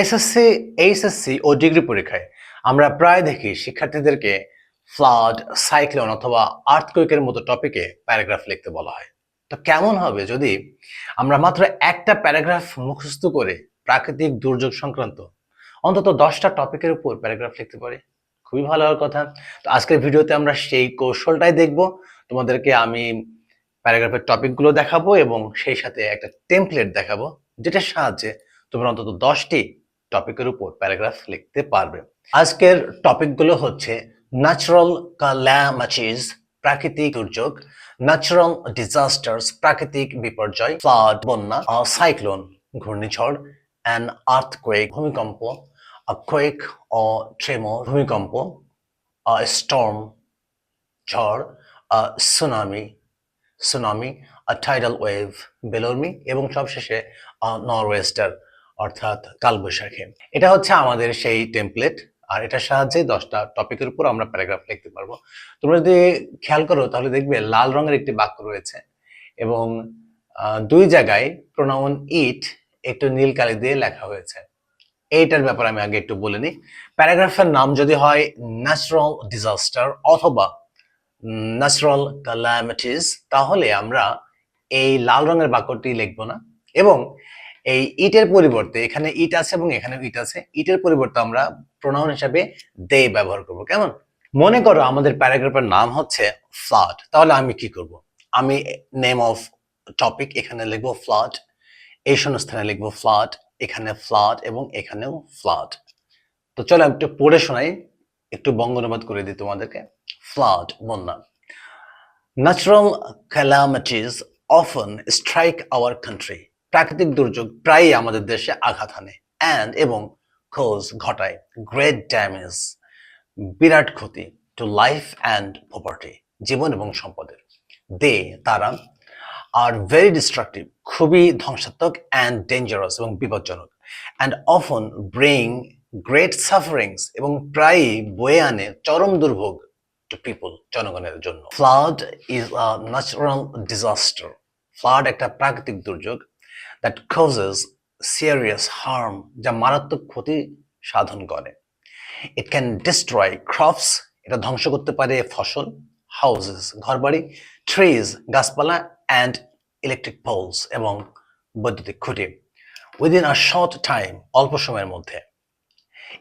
SSC, HSC ও degree পরীক্ষায় আমরা প্রায় দেখি শিক্ষার্থীদেরকে ফ্লাড, সাইক্লোন অথবা আর্থকুয়েকের মতো টপিকে প্যারাগ্রাফ লিখতে বলা হয়। তো কেমন হবে যদি আমরা মাত্র একটা প্যারাগ্রাফ মুখস্থ করে প্রাকৃতিক দুর্যোগ সংক্রান্ত অন্তত 10টা টপিকের উপর প্যারাগ্রাফ লিখতে পারি? খুবই ভালো হওয়ার কথা। তো আজকের ভিডিওতে আমরা সেই কৌশলটাই দেখব। তোমাদেরকে আমি প্যারাগ্রাফের টপিকগুলো দেখাবো এবং সেই সাথে একটা টেমপ্লেট দেখাবো, যেটার সাহায্যে তোমরা অন্তত 10টি টপিকের উপর প্যারাগ্রাফ লিখতে পারবে। আজকের টপিকগুলো হচ্ছে ন্যাচারাল ক্যালামিটিস, প্রাকৃতিক দুর্যোগ; ন্যাচারাল ডিজাস্টার্স, প্রাকৃতিক বিপর্যয়; ফ্লাড, বন্যা; সাইক্লোন, ঘূর্ণিঝড়; অ্যান আর্থকুয়েক, ভূমিকম্প; কোয়েক ও ট্রেমর, ভূমিকম্প; স্টর্ম, ঝড়; সুনামি, টাইডাল ওয়েভ, বেলোরমি; এবং সবশেষে নরওয়েস্টার অর্থাৎ কালবৈশাখী। এটা হচ্ছে আমাদের সেই টেমপ্লেট, আর এটার সাহায্যে 10টা টপিকের উপর আমরা প্যারাগ্রাফ লিখতে পারবো। তোমরা যদি খেয়াল করো তাহলে দেখবে লাল রঙের একটি বাক্য রয়েছে এবং দুই জায়গায় প্রোনাউন ইট একটু নীল কালি দিয়ে লেখা হয়েছে। এইটার ব্যাপারে আমি আগে একটু বলে নিই। প্যারাগ্রাফের নাম যদি হয় ন্যাচারাল ডিজাস্টার অথবা ন্যাচারাল ক্যালামিটিস, তাহলে আমরা এই লাল রঙের বাক্যটি লিখবো না এবং এই ইটের পরিবর্তে, এখানে ইট আছে এবং এখানে ইট আছে, ইটের পরিবর্তে আমরা প্রোনাউন হিসাবে দে ব্যবহার করব। কেমন? মনে করো আমাদের প্যারাগ্রাফের নাম হচ্ছে ফ্লাড, তাহলে আমি কি করব? আমি নেম অফ টপিক এখানে লিখবো ফ্লাড, এই শূন্যস্থানে লিখবো ফ্লাড, এখানে ফ্লাড এবং এখানেও ফ্লাড। তো চলো একটু পড়ে শোনাই, একটু বঙ্গ অনুবাদ করে দিই তোমাদেরকে। ফ্লাড, বন্যা। Natural calamities often strike our country. প্রাকৃতিক দুর্যোগ প্রায়ই আমাদের দেশে আঘাত হানে এবং ঘটায় গ্রেট ড্যামেজ, বিরাট ক্ষতি, টু লাইফ অ্যান্ড প্রপার্টি, জীবন এবং সম্পদের। তারা আর ভেরি ডিস্ট্রাকটিভ, খুবই ধ্বংসাত্মক, অ্যান্ড ডেঞ্জারাস এবং বিপজ্জনক, অ্যান্ড অফন ব্রিং গ্রেট সাফারিংস, এবং প্রায়ই বয়ে আনে চরম দুর্ভোগ টু পিপল, জনগণের জন্য। Flood is a natural disaster. Flood একটা প্রাকৃতিক দুর্যোগ দ্যাট কজেস সিরিয়াস হার্ম, যা মারাত্মক ক্ষতি সাধন করে। ইট ক্যান ডিস্ট্রয় ক্রপস, এটা ধ্বংস করতে পারে ফসল; হাউসেস, ঘরবাড়ি; ট্রিজ, গাছপালা; অ্যান্ড ইলেকট্রিক পোলস, এবং বৈদ্যুতিক খুঁটি। উইদিন আ শর্ট টাইম, অল্প সময়ের মধ্যে।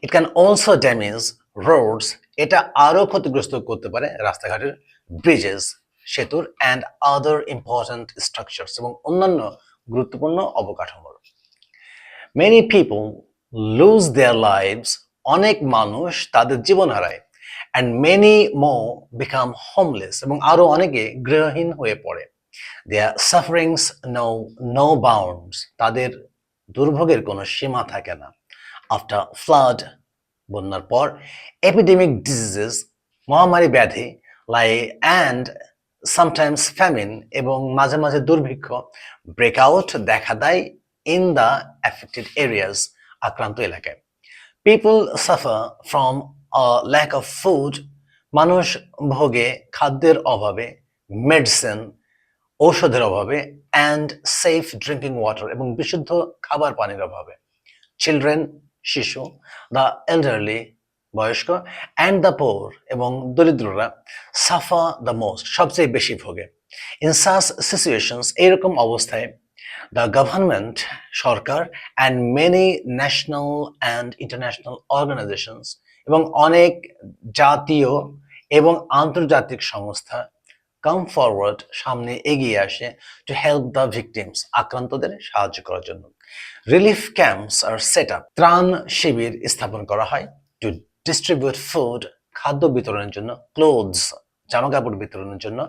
It can also damage roads, এটা আরও ক্ষতিগ্রস্ত করতে পারে রাস্তাঘাটের; ব্রিজেস, সেতুর; অ্যান্ড আদার ইম্পর্ট্যান্ট স্ট্রাকচারস, এবং অন্যান্য গুরুত্বপূর্ণ অবকাঠামোর। Many people loose their lives, অনেক মানুষ তাদের জীবন হারায়; and many more become homeless, এবং আরো অনেকে গৃহহীন হয়ে পড়ে। দেয়ার সাফারিংস নো বাউন্ডস, তাদের দুর্ভোগের কোনো সীমা থাকে না। আফটার ফ্লাড, বন্যার পর, এপিডেমিক ডিজিজেস, মহামারী ব্যাধি, অ্যান্ড সামটাইমস ফ্যামিন, এবং মাঝে মাঝে দুর্ভিক্ষ, ব্রেকআউট, দেখা দেয় ইন দ্য অ্যাফেক্টেড এরিয়াস, আক্রান্ত এলাকায়। People suffer from lack of food, মানুষ ভোগে খাদ্যের অভাবে; মেডিসিন, ঔষধের অভাবে; অ্যান্ড সেফ ড্রিঙ্কিং ওয়াটার, এবং বিশুদ্ধ খাবার পানির অভাবে। চিলড্রেন, শিশু; দ্য এল্ডারলি, বয়স্ক; অ্যান্ড দ্য পোর, এবং দরিদ্ররা; সাফার দ্য মোস্ট, সবচেয়ে বেশি ভোগে। ইন সাচ সিচুয়েশনস, এইরকম অবস্থায়, দ্য গভর্নমেন্ট, সরকার; and many national and international organisations, এবং অনেক জাতীয় এবং আন্তর্জাতিক সংস্থা; কাম ফরওয়ার্ড, সামনে এগিয়ে আসে; টু হেল্প দ্য ভিকটিমস, আক্রান্তদের সাহায্য করার জন্য। রিলিফ ক্যাম্পস আর সেট আপ, ত্রাণ শিবির স্থাপন করা হয়। টু ডিস্ট্রিবিউট ফুড, খাদ্য বিতরণের জন্য; ক্লোথস, জামা কাপড় বিতরণের জন্য;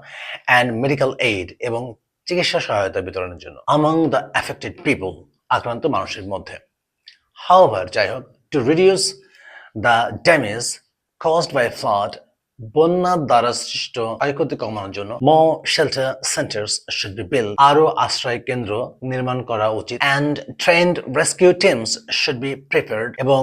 অ্যান্ড মেডিকেল এইড, এবং চিকিৎসা সহায়তা বিতরণের জন্য। আমং দ্য অ্যাফেক্টেড পিপল, আক্রান্ত মানুষের মধ্যে। হাউএভার, যাই হোক, to reduce the damage caused by flood, বন্যা দ্বারা সৃষ্ট ক্ষয়ক্ষতি কমানোর জন্য more shelter centers should be built, আরো আশ্রয় কেন্দ্র নির্মাণ করা উচিত, and trained rescue teams should be prepared, এবং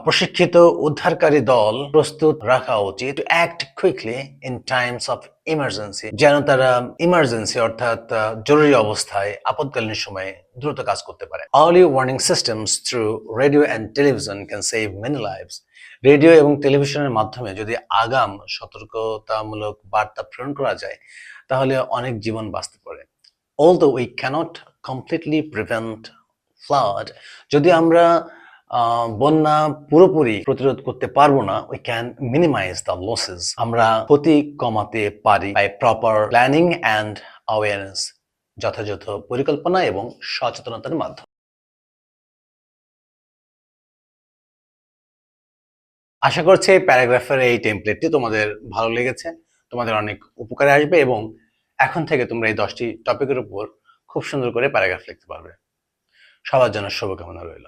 প্রশিক্ষিত উদ্ধারকারী দল প্রস্তুত রাখা উচিত to act quickly in times of emergency, যেন তারা ইমার্জেন্সি অর্থাৎ জরুরি অবস্থায় আপৎকালীন সময়ে দ্রুত কাজ করতে পারে। Early warning systems through radio and television can save many lives. Radio এবং টেলিভিশনের মাধ্যমে যদি আগাম সতর্কতামূলক বার্তা প্রেরণ করা যায় তাহলে অনেক জীবন বাঁচতে পারে। Although we cannot completely prevent flood, যদি আমরা বন্যা পুরোপুরি প্রতিরোধ করতে পারবো না, we can minimize the losses, আমরা ক্ষতি কমাতে পারি by proper planning and awareness, যথাযথ পরিকল্পনা এবং সচেতনতার মাধ্যমে। আশা করছি এই প্যারাগ্রাফের এই টেমপ্লেটটি তোমাদের ভালো লেগেছে, তোমাদের অনেক উপকারে আসবে এবং এখন থেকে তোমরা এই 10টি টপিকের উপর খুব সুন্দর করে প্যারাগ্রাফ লিখতে পারবে। সবার জন্য শুভকামনা রইল।